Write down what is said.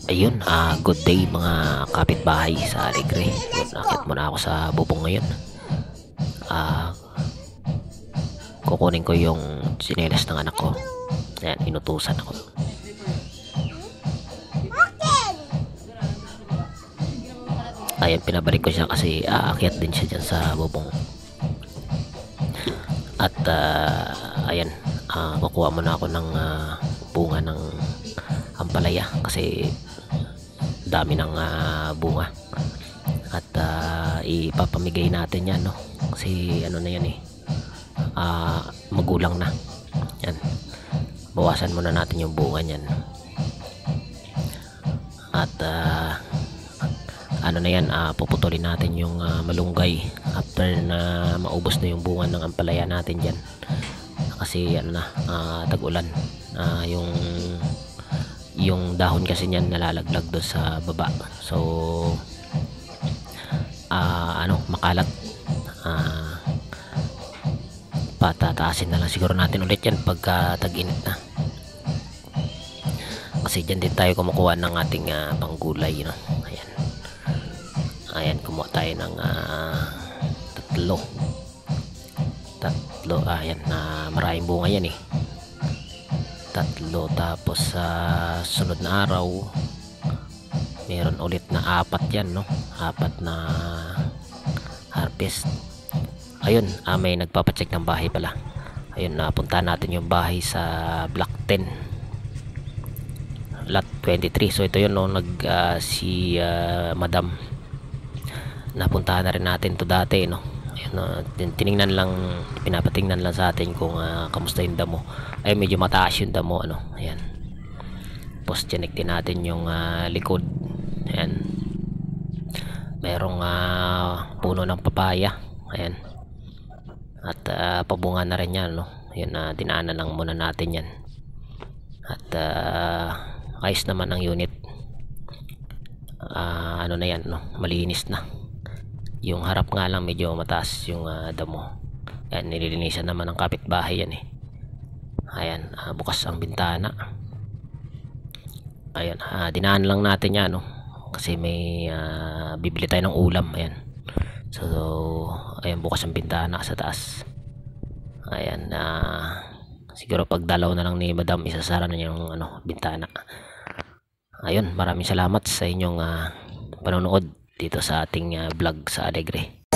Ayun, good day mga kapitbahay sa Alegre. Yun, akit muna ako sa bubong ngayon. Ah, Kukunin ko yung tsinelas ng anak ko. Ayan, inutusan ako. Ayan, pinabalik ko siya kasi aakyat din siya dyan sa bubong. At ayan, kukuha muna ako ng bunga ng ampalaya kasi dami ng bunga. At ipapamigay natin yan, no? Kasi ano na yan eh, magulang na yan. Bawasan muna natin yung bunga niyan. At ano na yan, puputulin natin yung malunggay after na maubos na yung bunga ng ampalaya natin dyan. Kasi ano na, tag-ulan, yung dahon kasi niyan nalalaglag doon sa baba. So makalat. Patataasin na lang siguro natin ulit yan pagka tag-init na, kasi dyan din tayo kumukuha ng ating panggulay, no? Ayan, kumuha tayo ng tatlo. Ayan, maraming bunga yan eh, tatlo. Tapos sa sunod na araw meron ulit na apat yan, no? Apat na harvest. Ayun, may nagpapacheck ng bahay pala. Ayun, napunta natin yung bahay sa Block 10 Lot 23. So ito yun, no, si Madam, napuntahan na rin natin to dati, no? Ayun, tiningnan lang, pinapatingnan lang sa atin kung kamusta yung damo. Ay, medyo mataas yung damo, ano? Ayan, tapos chinek din natin yung likod. Ayan, merong puno ng papaya. Ayan, at pabunga na rin yan, no? Yun, dinaanan lang muna natin yan. At ayos naman ang unit. Ano na yan, no? Malinis na. Yung harap nga lang medyo mataas yung damo. Ayan, nililinisan naman ng kapitbahay yan eh. Ayan, bukas ang bintana. Ayan, dinaan lang natin yan, no? Kasi may bibili tayo ng ulam. Ayan, so ayan, bukas ang bintana sa taas. Ayan, siguro pag dalaw na lang ni Madam, isasara na yung bintana. Ayun, maraming salamat sa inyong panonood dito sa ating vlog sa Alegre.